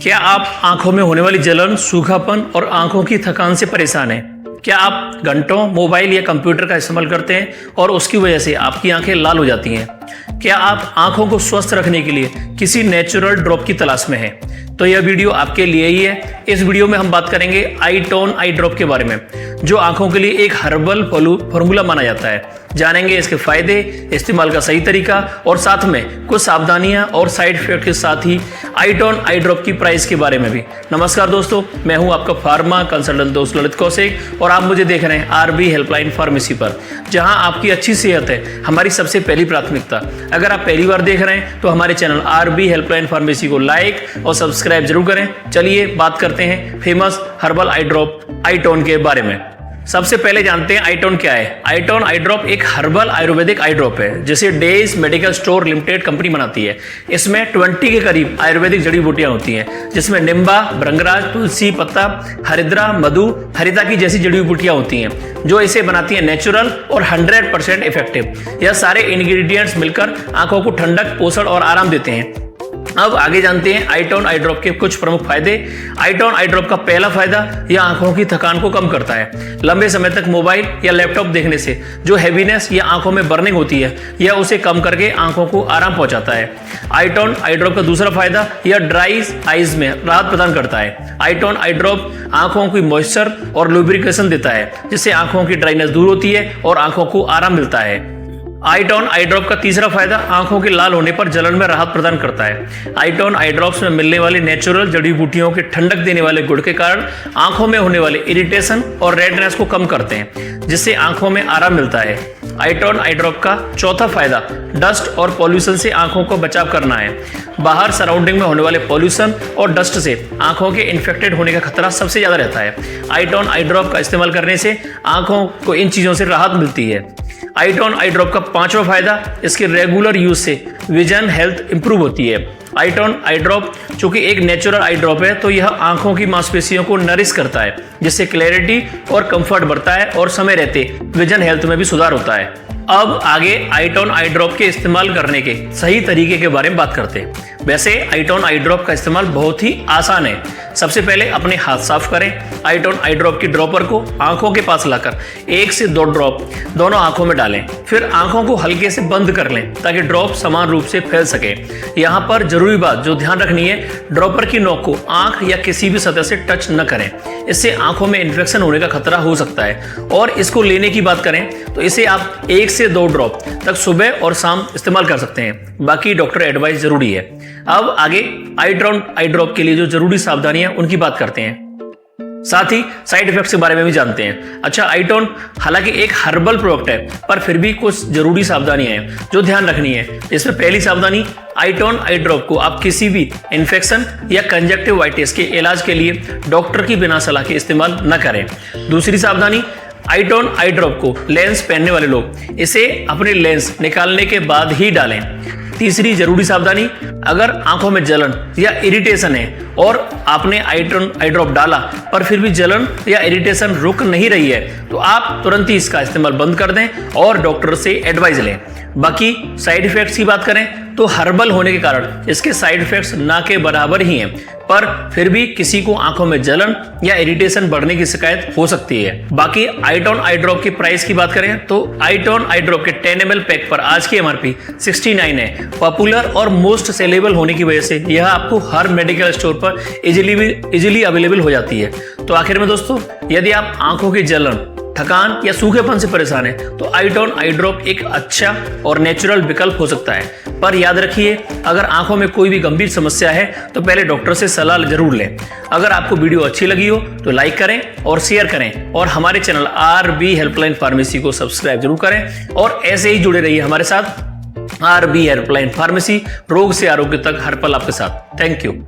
क्या आप आंखों में होने वाली जलन, सूखापन और आंखों की थकान से परेशान हैं? क्या आप घंटों मोबाइल या कंप्यूटर का इस्तेमाल करते हैं और उसकी वजह से आपकी आंखें लाल हो जाती हैं? क्या आप आंखों को स्वस्थ रखने के लिए किसी नेचुरल ड्रॉप की तलाश में हैं? तो यह वीडियो आपके लिए ही है। इस वीडियो में हम बात करेंगे आईटोन आई ड्रॉप के बारे में, जो आंखों के लिए एक हर्बल फॉर्मूला माना जाता है। जानेंगे इसके फायदे, इस्तेमाल का सही तरीका और साथ में कुछ सावधानियां और साइड इफेक्ट के साथ ही आईटोन आई ड्रॉप की प्राइस के बारे में भी। नमस्कार दोस्तों, मैं हूं आपका फार्मा कंसल्टेंट दोस्त ललित कौशिक और आप मुझे देख रहे हैं आरबी हेल्पलाइन फार्मेसी पर, जहां आपकी अच्छी सेहत है हमारी सबसे पहली प्राथमिकता। अगर आप पहली बार देख रहे हैं तो हमारे चैनल आरबी हेल्पलाइन फार्मेसी को लाइक और सब्सक्राइब जरूर करें। चलिए बात करते हैं फेमस हर्बल आई ड्रॉप आईटोन के बारे में। सबसे पहले जानते हैं आईटोन क्या है। आईटोन आई ड्रॉप एक हर्बल आयुर्वेदिक आई ड्रॉप है जिसे days medical store limited company बनाती है। इसमें 20 के करीब आयुर्वेदिक जड़ी बूटियां होती हैं, जिसमें निम्बा, भृंगराज, तुलसी पत्ता, हरिद्रा, मधु, हरिता की जैसी जड़ी बूटियां होती हैं, जो इसे बनाती है नेचुरल और 100% इफेक्टिव। यह सारे इंग्रेडिएंट्स मिलकर आंखों को ठंडक, पोषण और आराम देते हैं। अब आगे जानते हैं आईटोन आई ड्रॉप के कुछ प्रमुख फायदे। आईटोन आई ड्रॉप का पहला फायदा, यह आंखों की थकान को कम करता है। लंबे समय तक मोबाइल या लैपटॉप देखने से जो हैवीनेस या आंखों में बर्निंग होती है, यह उसे कम करके आंखों को आराम पहुंचाता है। आईटोन आई ड्रॉप का दूसरा फायदा, यह ड्राई आईज में राहत प्रदान करता है। आईटोन आई ड्रॉप आंखों की मॉइस्चर और लुब्रिकेशन देता है, जिससे आंखों की ड्राइनेस दूर होती है और आंखों को आराम मिलता है। आईटोन आई ड्रॉप का तीसरा फायदा, आंखों के लाल होने पर जलन में राहत प्रदान करता है। आईटोन आई ड्रॉप्स में मिलने वाली नेचुरल जड़ी बूटियों के ठंडक देने वाले गुण के कारण आंखों में होने वाले इरिटेशन और रेडनेस को कम करते हैं, जिससे आंखों में आराम मिलता है। आईटोन आई ड्रॉप का चौथा फायदा, डस्ट और पॉल्यूशन से आंखों को बचाव करना है। बाहर सराउंडिंग में होने वाले पॉल्यूशन और डस्ट से आंखों के इन्फेक्टेड होने का खतरा सबसे ज्यादा रहता है। आईटोन आई ड्रॉप का इस्तेमाल करने से आंखों को इन चीजों से राहत मिलती है। आईटोन आई ड्रॉप का पांचवा फायदा, इसके रेगुलर यूज से विजन हेल्थ इंप्रूव होती है। आईटोन आई ड्रॉप चूंकि एक नेचुरल आई ड्रॉप है, तो यह आंखों की मांसपेशियों को नरिश करता है, जिससे क्लैरिटी और कंफर्ट बढ़ता है और समय रहते विजन हेल्थ में भी सुधार होता है। अब आगे आईटोन आई ड्रॉप के इस्तेमाल करने के सही तरीके के बारे में बात करते हैं। वैसे आईटोन आई ड्रॉप का इस्तेमाल बहुत ही आसान है। सबसे पहले अपने हाथ साफ करें। आईटोन आई ड्रॉप की ड्रॉपर को आंखों के पास लाकर 1 से 2 ड्रॉप दोनों आंखों में डालें। फिर आंखों को हल्के से बंद कर लें ताकि ड्रॉप समान रूप से फैल सके। यहाँ पर जरूरी बात जो ध्यान रखनी है, ड्रॉपर की नोक को आंख या किसी भी सतह से टच न करें। इससे आंखों में इन्फेक्शन होने का खतरा हो सकता है। और इसको लेने की बात करें तो इसे आप 1 से 2 ड्रॉप तक सुबह और शाम इस्तेमाल कर सकते हैं। बाकी डॉक्टर एडवाइस जरूरी है। अब आगे आईटोन आई ड्रॉप के लिए जो जरूरी सावधानियां उनकी बात करते हैं, साथ ही साइड इफेक्ट्स के बारे में भी जानते हैं। अच्छा, आईटोन हालांकि एक हर्बल प्रोडक्ट है, पर फिर भी कुछ जरूरी सावधानियां हैं जो ध्यान रखनी है। इसमें पहली सावधानी, आईटोन आई ड्रॉप को आप किसी भी इन्फेक्शन या कंजक्टिवाइटिस के इलाज के लिए डॉक्टर की बिना सलाह के इस्तेमाल न करें। दूसरी सावधानी, आईटोन आई ड्रॉप को लेंस पहनने वाले लोग इसे अपने लेंस निकालने के बाद ही डालें। तीसरी जरूरी सावधानी, अगर आंखों में जलन या इरिटेशन है और आपने आईटोन आई ड्रॉप डाला पर फिर भी जलन या इरिटेशन रुक नहीं रही है, तो आप तुरंत ही इसका इस्तेमाल बंद कर दें और डॉक्टर से एडवाइस लें। बाकी साइड इफेक्ट्स की बात करें तो हर्बल होने के कारण इसके साइड इफेक्ट्स ना के बराबर ही हैं, पर फिर भी किसी को आंखों में जलन या इरिटेशन बढ़ने की शिकायत हो सकती है। बाकी आईटोन आई ड्रॉप की प्राइस की बात करें तो आईटोन आई ड्रॉप के 10 ml पैक पर आज की एमआरपी 69 है। पॉपुलर और मोस्ट सेलेबल होने की वजह से यह आपको हर मेडिकल स्टोर पर इजीली अवेलेबल हो जाती है। तो आखिर में दोस्तों, यदि आप आंखों की जलन, थकान या सूखेपन से परेशान है तो आईटोन आई ड्रॉप एक अच्छा और नेचुरल विकल्प हो सकता है। पर याद रखिए, अगर आंखों में कोई भी गंभीर समस्या है तो पहले डॉक्टर से सलाह जरूर लें। अगर आपको वीडियो अच्छी लगी हो तो लाइक करें और शेयर करें और हमारे चैनल आरबी हेल्पलाइन फार्मेसी को सब्सक्राइब जरूर करें और ऐसे ही जुड़े रहिए हमारे साथ। आरबी हेल्पलाइन फार्मेसी, रोग से आरोग्य तक हर पल आपके साथ। Thank you.